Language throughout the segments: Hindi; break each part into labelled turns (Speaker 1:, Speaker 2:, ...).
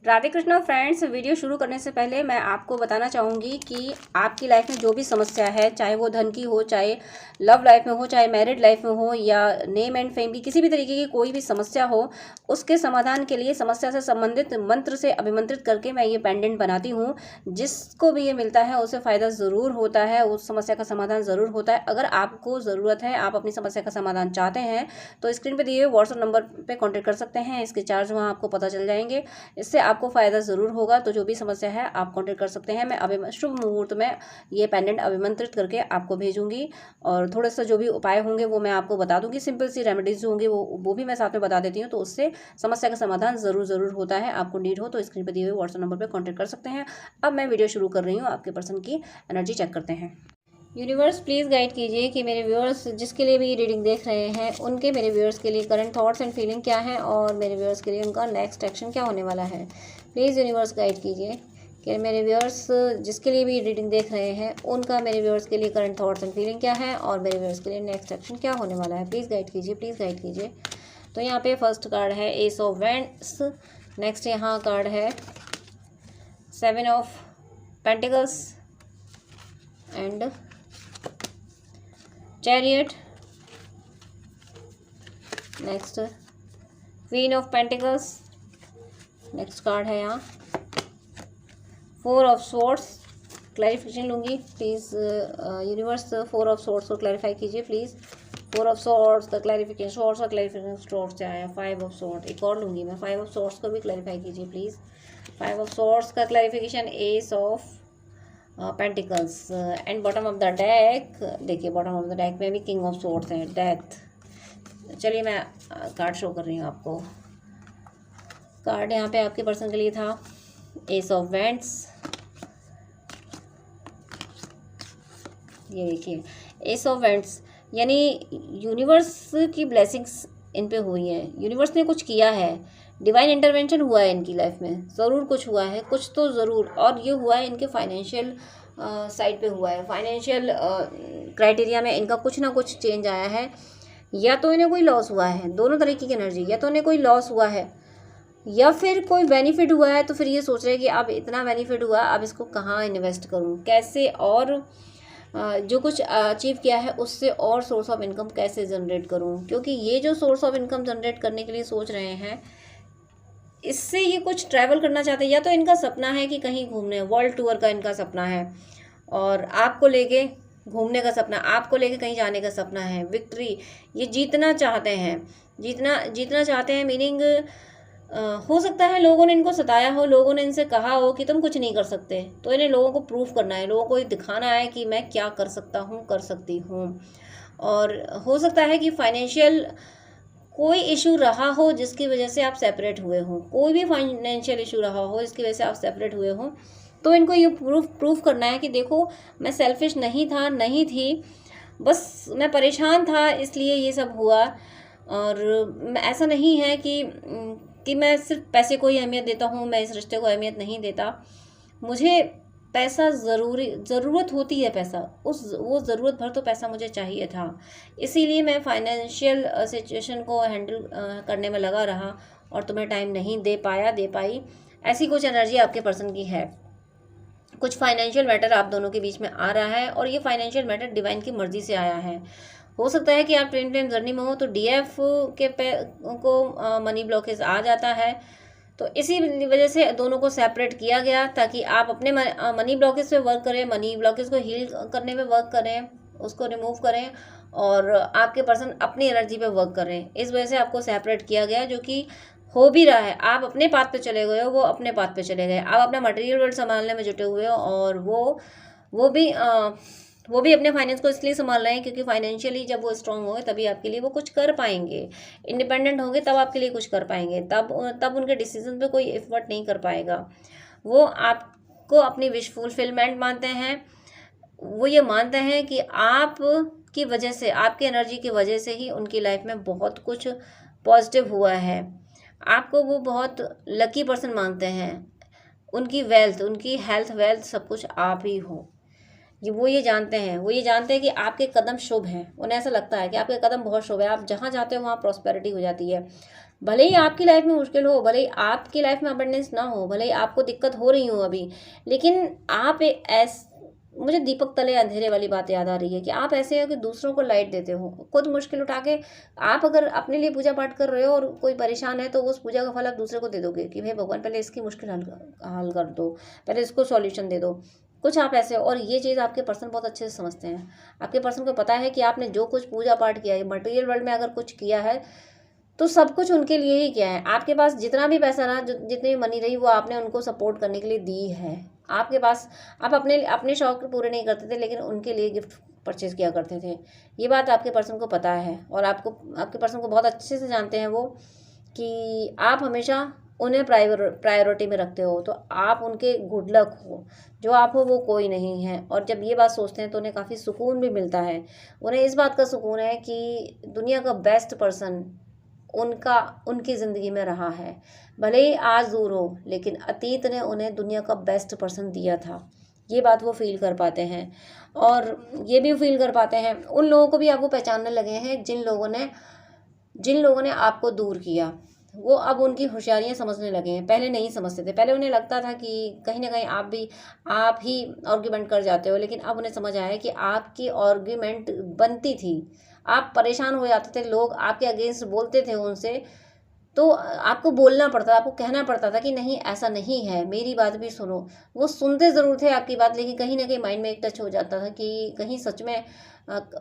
Speaker 1: राधे कृष्णा फ्रेंड्स। वीडियो शुरू करने से पहले मैं आपको बताना चाहूँगी कि आपकी लाइफ में जो भी समस्या है, चाहे वो धन की हो, चाहे लव लाइफ में हो, चाहे मैरिड लाइफ में हो, या नेम एंड फेम की किसी भी तरीके की कोई भी समस्या हो, उसके समाधान के लिए समस्या से संबंधित मंत्र से अभिमंत्रित करके मैं ये पेंडेंट बनाती हूँ। जिसको भी ये मिलता है उसे फ़ायदा ज़रूर होता है, उस समस्या का समाधान ज़रूर होता है। अगर आपको ज़रूरत है, आप अपनी समस्या का समाधान चाहते हैं, तो स्क्रीन पर दिए हुए व्हाट्सएप नंबर पर कॉन्टैक्ट कर सकते हैं। इसके चार्ज वहाँ आपको पता चल जाएंगे। इससे आपको फ़ायदा ज़रूर होगा। तो जो भी समस्या है आप कांटेक्ट कर सकते हैं। मैं अभी शुभ मुहूर्त में ये पेंडेंट अभिमंत्रित करके आपको भेजूंगी, और थोड़ा सा जो भी उपाय होंगे वो मैं आपको बता दूंगी। सिंपल सी रेमेडीज जो होंगी वो भी मैं साथ में बता देती हूँ, तो उससे समस्या का समाधान ज़रूर होता है। आपको नीड हो तो स्क्रीन पर दिए हुए व्हाट्सएप नंबर पर कॉन्टैक्ट कर सकते हैं। अब मैं वीडियो शुरू कर रही हूँ। आपके पर्सन की एनर्जी चेक करते हैं। यूनिवर्स प्लीज़ गाइड कीजिए कि मेरे व्यूअर्स जिसके लिए भी ये रीडिंग देख रहे हैं, उनके मेरे व्यूअर्स के लिए करंट थॉट्स एंड फीलिंग क्या है, और मेरे व्यूअर्स के लिए उनका नेक्स्ट एक्शन क्या होने वाला है। प्लीज़ यूनिवर्स गाइड कीजिए कि मेरे व्यूअर्स जिसके लिए भी रीडिंग देख रहे हैं, उनका मेरे व्यूअर्स के लिए करंट थॉट्स एंड फीलिंग क्या है, और मेरे व्यूअर्स के लिए नेक्स्ट एक्शन क्या होने वाला है। प्लीज़ गाइड कीजिए, प्लीज़ गाइड कीजिए। तो यहाँ पे फर्स्ट कार्ड है एस ऑफ वैंड्स। नेक्स्ट यहाँ कार्ड है 7 of pentacles and chariot. Next queen of pentacles. Next card है यहाँ 4 ऑफ स्वॉर्ड्स। क्लैरिफिकेशन लूँगी प्लीज़ यूनिवर्स। 4 ऑफ स्वॉर्ड्स को क्लैरिफाई कीजिए प्लीज़। 4 ऑफ स्वॉर्ड्स का क्लैरिफिकेशन, स्वॉर्ड्स का क्लैरिफिकेशन स्वॉर्ड्स से आया। 5 ऑफ स्वॉर्ड एक और लूँगी मैं। 5 ऑफ स्वॉर्ड्स को भी क्लैरिफाई कीजिए प्लीज़। 5 ऑफ स्वॉर्ड्स का clarification, S of pentacles and bottom of the deck. देखिए बॉटम ऑफ द डेक में भी किंग ऑफ स्वॉर्ड्स है, डेथ। चलिए मैं कार्ड शो कर रही हूँ आपको। कार्ड यहाँ पे आपके पर्सन के लिए था एस ऑफ वैंड्स। ये देखिए एस ऑफ वैंड्स, यानी यूनिवर्स की ब्लेसिंग्स इन पे हुई हैं। यूनिवर्स ने कुछ किया है, डिवाइन इंटरवेंशन हुआ है इनकी लाइफ में, ज़रूर कुछ हुआ है, कुछ तो ज़रूर। और ये हुआ है इनके फाइनेंशियल साइड पे हुआ है। फाइनेंशियल क्राइटेरिया में इनका कुछ ना कुछ चेंज आया है, या तो इन्हें कोई लॉस हुआ है। दोनों तरीके की एनर्जी, या तो इन्हें कोई लॉस हुआ है या फिर कोई बेनिफिट हुआ है। तो फिर ये सोच रहे हैं कि अब इतना बेनिफिट हुआ, अब इसको कहाँ इन्वेस्ट करूँ, कैसे, और जो कुछ अचीव किया है उससे और सोर्स ऑफ इनकम कैसे जनरेट करूँ। क्योंकि ये जो सोर्स ऑफ इनकम जनरेट करने के लिए सोच रहे हैं, इससे ये कुछ ट्रैवल करना चाहते हैं। या तो इनका सपना है कि कहीं घूमने, वर्ल्ड टूर का इनका सपना है, और आपको लेके घूमने का सपना, आपको लेके कहीं जाने का सपना है। विक्ट्री, ये जीतना चाहते हैं, जीतना चाहते हैं। मीनिंग हो सकता है लोगों ने इनको सताया हो, लोगों ने इनसे कहा हो कि तुम कुछ नहीं कर सकते, तो इन्हें लोगों को प्रूफ करना है, लोगों को ये दिखाना है कि मैं क्या कर सकता हूँ, कर सकती हूँ। और हो सकता है कि फाइनेंशियल कोई इशू रहा हो जिसकी वजह से आप सेपरेट हुए हो, कोई भी फाइनेंशियल इशू रहा हो जिसकी वजह से आप सेपरेट हुए हो। तो इनको ये प्रूफ करना है कि देखो मैं सेल्फिश नहीं था, नहीं थी, बस मैं परेशान था इसलिए ये सब हुआ। और ऐसा नहीं है कि मैं सिर्फ पैसे को ही अहमियत देता हूँ, मैं इस रिश्ते को अहमियत नहीं देता। मुझे पैसा ज़रूरत होती है, पैसा वो ज़रूरत भर तो पैसा मुझे चाहिए था। इसीलिए मैं फाइनेंशियल सिचुएशन को हैंडल करने में लगा रहा, और तुम्हें टाइम नहीं दे पाई। ऐसी कुछ एनर्जी आपके पर्सन की है। कुछ फाइनेंशियल मैटर आप दोनों के बीच में आ रहा है, और ये फाइनेंशियल मैटर डिवाइन की मर्जी से आया है। हो सकता है कि आप ट्विन फ्लेम जर्नी में हो तो डीएफ के पे को मनी ब्लॉकेज आ जाता है, तो इसी वजह से दोनों को सेपरेट किया गया, ताकि आप अपने मनी ब्लॉकेज पे वर्क करें, मनी ब्लॉकेज को हील करने पे वर्क करें, उसको रिमूव करें, और आपके पर्सन अपनी एनर्जी पे वर्क करें। इस वजह से आपको सेपरेट किया गया, जो कि हो भी रहा है। आप अपने पाथ पे चले गए हो, वो अपने पाथ पे चले गए। आप अपना मटेरियल वर्ल्ड संभालने में जुटे हुए हो, और वो भी अपने फाइनेंस को इसलिए संभाल रहे हैं क्योंकि फाइनेंशियली जब वो स्ट्रांग होंगे तभी आपके लिए वो कुछ कर पाएंगे। इंडिपेंडेंट होंगे तब आपके लिए कुछ कर पाएंगे, तब उनके डिसीजन पे कोई एफर्ट नहीं कर पाएगा। वो आपको अपनी विश फुलफिलमेंट मानते हैं। वो ये मानते हैं कि आप की वजह से, आपकी एनर्जी की वजह से ही उनकी लाइफ में बहुत कुछ पॉजिटिव हुआ है। आपको वो बहुत लकी पर्सन मानते हैं। उनकी वेल्थ, उनकी हेल्थ, वेल्थ सब कुछ आप ही हो। वो ये जानते हैं कि आपके कदम शुभ हैं। उन्हें ऐसा लगता है कि आपके कदम बहुत शुभ है, आप जहाँ जाते हो वहाँ प्रॉस्पेरिटी हो जाती है। भले ही आपकी लाइफ में मुश्किल हो, भले ही आपकी लाइफ में अबंडेंस ना हो, भले ही आपको दिक्कत हो रही हो अभी, लेकिन आप मुझे दीपक तले अंधेरे वाली बात याद आ रही है कि आप ऐसे हो कि दूसरों को लाइट देते हो, खुद मुश्किल उठा के आप अगर अपने लिए पूजा पाठ कर रहे हो और कोई परेशान है तो उस पूजा का फल आप दूसरे को दे दोगे कि भाई भगवान पहले इसकी मुश्किल हल कर दो, पहले इसको सॉल्यूशन दे दो। कुछ आप ऐसे हो, और ये चीज़ आपके पर्सन बहुत अच्छे से समझते हैं। आपके पर्सन को पता है कि आपने जो कुछ पूजा पाठ किया है, मटेरियल वर्ल्ड में अगर कुछ किया है तो सब कुछ उनके लिए ही किया है। आपके पास जितना भी पैसा रहा, जितनी भी मनी रही, वो आपने उनको सपोर्ट करने के लिए दी है। आपके पास आप अपने अपने शौक पूरे नहीं करते थे, लेकिन उनके लिए गिफ्ट परचेज़ किया करते थे। ये बात आपके पर्सन को पता है, और आपके पर्सन को बहुत अच्छे से जानते हैं वो, कि आप हमेशा उन्हें प्रायोरिटी में रखते हो, तो आप उनके गुड लक हो। जो आप हो वो कोई नहीं है। और जब ये बात सोचते हैं तो उन्हें काफ़ी सुकून भी मिलता है। उन्हें इस बात का सुकून है कि दुनिया का बेस्ट पर्सन उनकी ज़िंदगी में रहा है। भले ही आज दूर हो, लेकिन अतीत ने उन्हें दुनिया का बेस्ट पर्सन दिया था। ये बात वो फील कर पाते हैं, और ये भी फील कर पाते हैं उन लोगों को भी आप वो पहचानने लगे हैं जिन लोगों ने आपको दूर किया। वो अब उनकी होशियारियाँ समझने लगे हैं, पहले नहीं समझते थे। पहले उन्हें लगता था कि कहीं ना कहीं आप ही आर्ग्यूमेंट कर जाते हो, लेकिन अब उन्हें समझ आया है कि आपकी आर्ग्यूमेंट बनती थी। आप परेशान हो जाते थे, लोग आपके अगेंस्ट बोलते थे उनसे, तो आपको बोलना पड़ता था, आपको कहना पड़ता था कि नहीं ऐसा नहीं है, मेरी बात भी सुनो। वो सुनते ज़रूर थे आपकी बात, लेकिन कहीं ना कहीं माइंड में एक टच हो जाता था कि कहीं सच में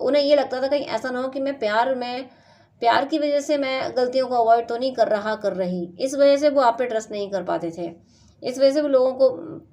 Speaker 1: उन्हें ये लगता था कहीं ऐसा ना हो कि मैं प्यार की वजह से मैं गलतियों को अवॉइड तो नहीं कर रही। इस वजह से वो आप पे ट्रस्ट नहीं कर पाते थे। इस वजह से वो लोगों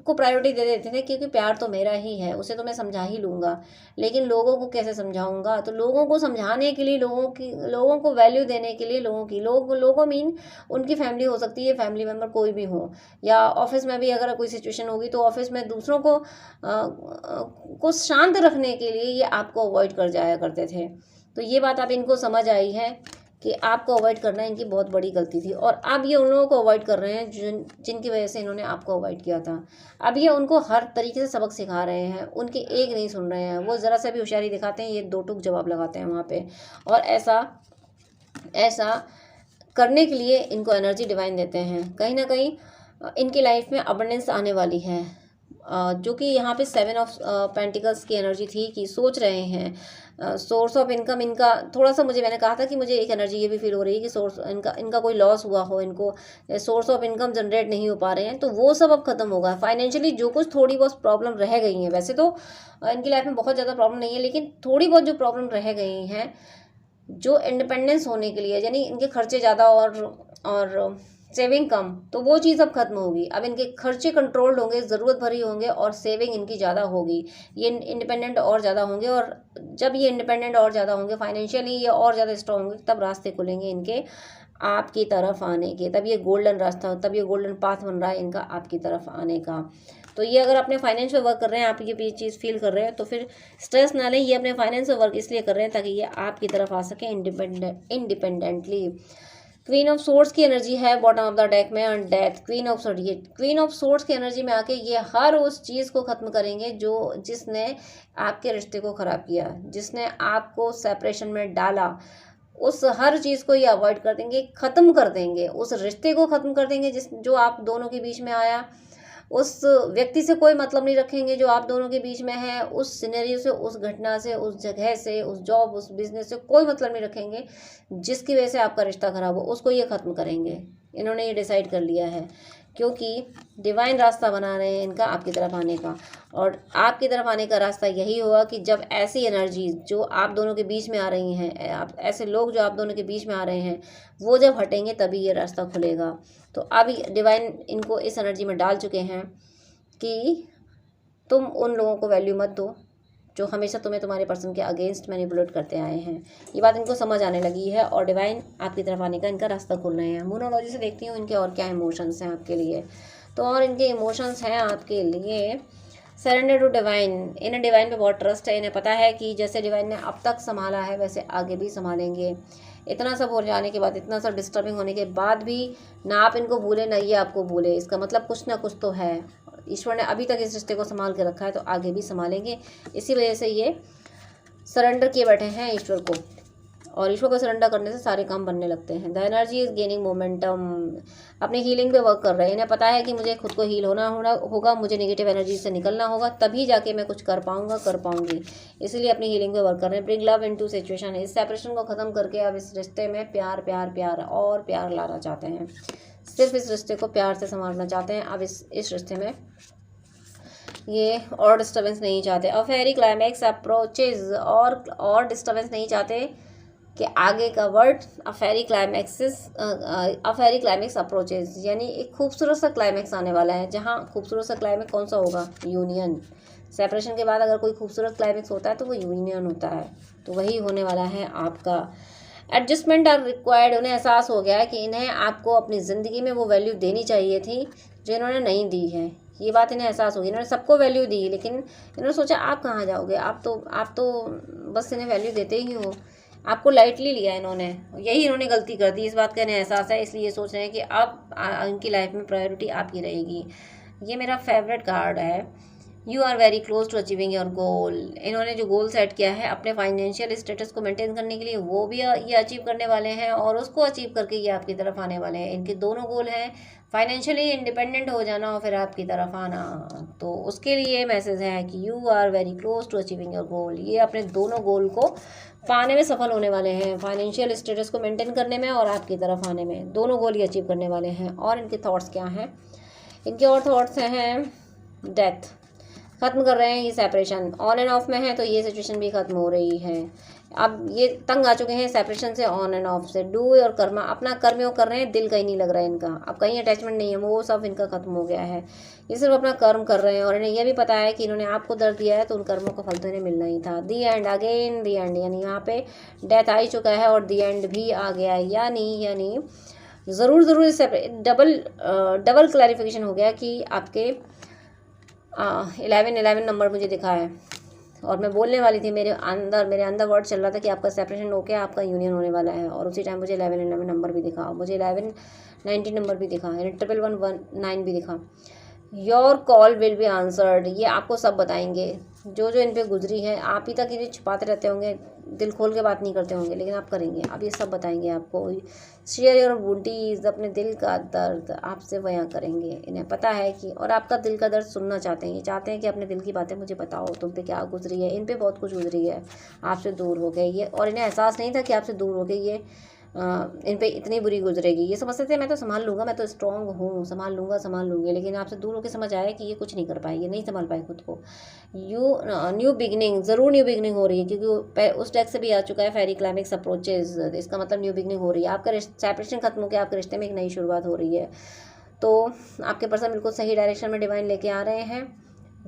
Speaker 1: को प्रायोरिटी दे देते थे, क्योंकि प्यार तो मेरा ही है, उसे तो मैं समझा ही लूँगा, लेकिन लोगों को कैसे समझाऊंगा। तो लोगों को समझाने के लिए, लोगों को वैल्यू देने के लिए, लोगों मीन उनकी फैमिली हो सकती है, फैमिली मेम्बर कोई भी हो, या ऑफिस में भी अगर कोई सिचुएशन होगी तो ऑफिस में दूसरों को शांत रखने के लिए ये आपको अवॉइड कर जाया करते थे। तो ये बात अब इनको समझ आई है कि आपको अवॉइड करना इनकी बहुत बड़ी गलती थी, और अब ये उन लोगों को अवॉइड कर रहे हैं जिनकी वजह से इन्होंने आपको अवॉइड किया था। अब ये उनको हर तरीके से सबक सिखा रहे हैं, उनके एक नहीं सुन रहे हैं। वो ज़रा सा भी होशियारी दिखाते हैं, ये दो टूक जवाब लगाते हैं वहाँ पे। और ऐसा करने के लिए इनको एनर्जी डिवाइन देते हैं। कहीं ना कहीं इनकी लाइफ में अबंडेंस आने वाली है, जो कि यहाँ पे 7 ऑफ पेंटिकल्स की एनर्जी थी कि सोच रहे हैं सोर्स ऑफ इनकम इनका थोड़ा सा, मैंने कहा था कि मुझे एक एनर्जी ये भी फील हो रही है कि सोर्स इनका कोई लॉस हुआ हो, इनको सोर्स ऑफ इनकम जनरेट नहीं हो पा रहे हैं, तो वो सब अब खत्म होगा। फाइनेंशियली जो कुछ थोड़ी बहुत प्रॉब्लम रह गई हैं, वैसे तो इनकी लाइफ में बहुत ज़्यादा प्रॉब्लम नहीं है, लेकिन थोड़ी बहुत जो प्रॉब्लम रह गई हैं, जो इंडिपेंडेंस होने के लिए, यानी इनके खर्चे ज़्यादा और सेविंग कम, तो वो चीज़ अब खत्म होगी। अब इनके खर्चे कंट्रोल्ड होंगे, ज़रूरत भरी होंगे, और सेविंग इनकी ज़्यादा होगी। ये इंडिपेंडेंट और ज़्यादा होंगे, और जब ये इंडिपेंडेंट और ज़्यादा होंगे, फाइनेंशियली ये और ज़्यादा स्ट्रॉन्ग होंगे, तब रास्ते खुलेंगे इनके आपकी तरफ आने के। तब ये गोल्डन रास्ता, तब ये गोल्डन पाथ बन रहा है इनका आपकी तरफ आने का। तो ये अगर अपने फाइनेंस पे वर्क कर रहे हैं, आप ये चीज़ फील कर रहे हैं, तो फिर स्ट्रेस ना लें। ये अपने फाइनेंस पे वर्क इसलिए कर रहे हैं ताकि ये आपकी तरफ आ सके इंडिपेंडेंटली। क्वीन ऑफ सोर्ड्स की एनर्जी है बॉटम ऑफ द डेक में, and death. Queen of swords की एनर्जी में आके ये हर उस चीज़ को ख़त्म करेंगे जिसने आपके रिश्ते को ख़राब किया, जिसने आपको सेपरेशन में डाला। उस हर चीज़ को ये अवॉइड कर देंगे, ख़त्म कर देंगे, उस रिश्ते को ख़त्म कर देंगे जो आप दोनों के बीच में आया। उस व्यक्ति से कोई मतलब नहीं रखेंगे जो आप दोनों के बीच में है। उस सिनेरियो से, उस घटना से, उस जगह से, उस जॉब, उस बिजनेस से कोई मतलब नहीं रखेंगे जिसकी वजह से आपका रिश्ता खराब हो। उसको ये ख़त्म करेंगे। इन्होंने ये डिसाइड कर लिया है, क्योंकि डिवाइन रास्ता बना रहे हैं इनका आपकी तरफ आने का। और आपकी तरफ आने का रास्ता यही होगा कि जब ऐसी एनर्जी जो आप दोनों के बीच में आ रही हैं, आप ऐसे लोग जो आप दोनों के बीच में आ रहे हैं, वो जब हटेंगे तभी ये रास्ता खुलेगा। तो अब डिवाइन इनको इस एनर्जी में डाल चुके हैं कि तुम उन लोगों को वैल्यू मत दो जो हमेशा तुम्हें तुम्हारे पर्सन के अगेंस्ट मैनिपुलेट करते आए हैं। ये बात इनको समझ आने लगी है, और डिवाइन आपकी तरफ आने का इनका रास्ता खोल रहे हैं। मूनोलॉजी से देखती हूँ इनके और क्या इमोशंस हैं आपके लिए। तो और इनके इमोशंस हैं आपके लिए सरेंडर टू डिवाइन। इन्हें डिवाइन पे बहुत ट्रस्ट है। इन्हें पता है कि जैसे डिवाइन ने अब तक संभाला है वैसे आगे भी संभालेंगे। इतना सब हो जाने के बाद, इतना सब डिस्टर्बिंग होने के बाद भी ना आप इनको भूले ना ये आपको भूले, इसका मतलब कुछ ना कुछ तो है। ईश्वर ने अभी तक इस रिश्ते को संभाल के रखा है, तो आगे भी संभालेंगे। इसी वजह से ये सरेंडर किए बैठे हैं ईश्वर को। और ईश्वर को सरेंडर करने से सारे काम बनने लगते हैं। The energy is gaining momentum, अपने हीलिंग पे वर्क कर रहे हैं। इन्हें पता है कि मुझे खुद को हील होना होगा, मुझे नेगेटिव एनर्जी से निकलना होगा, तभी जाके मैं कुछ कर पाऊँगी। इसलिए अपनी हीलिंग पे वर्क कर रहे हैं। ब्रिंग लव इनटू सिचुएशन, इस सेपरेशन को ख़त्म करके अब इस रिश्ते में प्यार और प्यार लाना चाहते हैं। सिर्फ इस रिश्ते को प्यार से संभालना चाहते हैं। अब इस रिश्ते में ये और डिस्टर्बेंस नहीं चाहते। अ फेरी क्लाइमैक्स अप्रोचेज, और डिस्टर्बेंस नहीं चाहते कि आगे का वर्ड अ फेरी क्लाइमैक्स अप्रोचेज, यानी एक खूबसूरत सा क्लाइमैक्स आने वाला है। जहाँ खूबसूरत सा क्लाइमैक्स कौन सा होगा? यूनियन। सेपरेशन के बाद अगर कोई खूबसूरत क्लाइमैक्स होता है तो वो यूनियन होता है, तो वही होने वाला है आपका। एडजस्टमेंट आर रिक्वायर्ड, उन्हें एहसास हो गया है कि इन्हें आपको अपनी ज़िंदगी में वो वैल्यू देनी चाहिए थी जो इन्होंने नहीं दी है। ये बात इन्हें एहसास होगी। इन्होंने सबको वैल्यू दी, लेकिन इन्होंने सोचा आप कहाँ जाओगे, आप तो बस इन्हें वैल्यू देते ही हो, आपको लाइटली लिया इन्होंने। यही इन्होंने गलती कर दी, इस बात का इन्हें एहसास है, इसलिए ये सोच रहे हैं कि अब इनकी लाइफ में प्रायोरिटी आपकी रहेगी। ये मेरा फेवरेट कार्ड है। You are very close to achieving your goal, इन्होंने जो गोल सेट किया है अपने फाइनेंशियल स्टेटस को मेंटेन करने के लिए, वो भी ये अचीव करने वाले हैं, और उसको अचीव करके ये आपकी तरफ आने वाले हैं। इनके दोनों गोल हैं, फाइनेंशियली इंडिपेंडेंट हो जाना और फिर आपकी तरफ आना। तो उसके लिए मैसेज है कि you are very close to achieving your goal, ये अपने दोनों गोल को पाने में सफल होने वाले हैं, फाइनेंशियल स्टेटस को मेंटेन करने में और आपकी तरफ आने में। दोनों गोल ये अचीव करने वाले हैं। और इनके थॉट्स क्या हैं? इनके और थॉट्स हैं डेथ, ख़त्म कर रहे हैं ये सेपरेशन। ऑन एंड ऑफ में है तो ये सिचुएशन भी ख़त्म हो रही है। अब ये तंग आ चुके हैं सेपरेशन से, ऑन एंड ऑफ से। डू और कर्मा, अपना कर्म कर रहे हैं, दिल कहीं नहीं लग रहा है इनका, अब कहीं अटैचमेंट नहीं है, वो सब इनका ख़त्म हो गया है। ये सिर्फ अपना कर्म कर रहे हैं और इन्हें यह भी पता है कि इन्होंने आपको दर्द दिया है तो उन कर्मों का फल तो इन्हें मिलना ही था। दी एंड, अगेन दी एंड, यानी यहाँ पे डेथ आ ही चुका है और दी एंड भी आ गया है। यानी ज़रूर इससे डबल क्लैरिफिकेशन हो गया कि आपके 11 नंबर मुझे दिखा है, और मैं बोलने वाली थी, मेरे अंदर वर्ड चल रहा था कि आपका सेपरेशन होकर आपका यूनियन होने वाला है, और उसी टाइम मुझे 11 नंबर भी दिखा, मुझे 11-19 नंबर भी दिखा, यानी 1119 भी दिखा। Your call will be answered, ये आपको सब बताएंगे जो इन पे गुजरी है। आप ही तक ये छुपाते रहते होंगे, दिल खोल के बात नहीं करते होंगे, लेकिन आप करेंगे, अब ये सब बताएंगे आपको। शेयर योर बूटीज, अपने दिल का दर्द आपसे बयां करेंगे। इन्हें पता है कि, और आपका दिल का दर्द सुनना चाहते हैं, ये चाहते हैं कि अपने दिल की बातें मुझे बताओ, तुम पे क्या गुजरी है। इन पे बहुत कुछ गुजरी है, आपसे दूर हो गए ये, और इन्हें एहसास नहीं था कि आपसे दूर हो गए ये इन पे इतनी बुरी गुजरेगी। ये समझते थे मैं तो संभाल लूँगा, मैं तो स्ट्रॉन्ग हूँ, संभाल लूँगी, लेकिन आपसे दूर होकर समझ आया कि ये कुछ नहीं कर पाए, ये नहीं संभाल पाए खुद को। न्यू बिगनिंग, ज़रूर न्यू बिगनिंग हो रही है, क्योंकि उस डेक से भी आ चुका है फेरी क्लाइमैक्स अप्रोचेज, इसका मतलब न्यू बिगनिंग हो रही है। आपका सेपरेशन खत्म हो गया, आपके रिश्ते में एक नई शुरुआत हो रही है। तो आपके पर्सन बिल्कुल सही डायरेक्शन में डिवाइन लेके आ रहे हैं,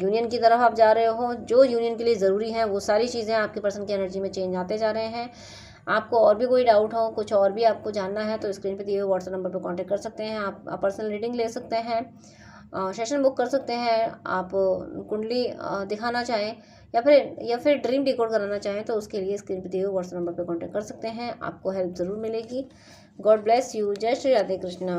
Speaker 1: यूनियन की तरफ आप जा रहे हो। जो यूनियन के लिए ज़रूरी है वो सारी चीज़ें आपके पर्सन की एनर्जी में चेंज आते जा रहे हैं। आपको और भी कोई डाउट हो, कुछ और भी आपको जानना है, तो स्क्रीन पे दिए हुए व्हाट्सएप नंबर पर कांटेक्ट कर सकते हैं। आप पर्सनल रीडिंग ले सकते हैं, सेशन बुक कर सकते हैं। आप कुंडली दिखाना चाहें या फिर ड्रीम डिकोड कराना चाहें तो उसके लिए स्क्रीन पे दिए हुए व्हाट्सएप नंबर पर कांटेक्ट कर सकते हैं। आपको हेल्प ज़रूर मिलेगी। God bless you. जय श्री राधे कृष्णा।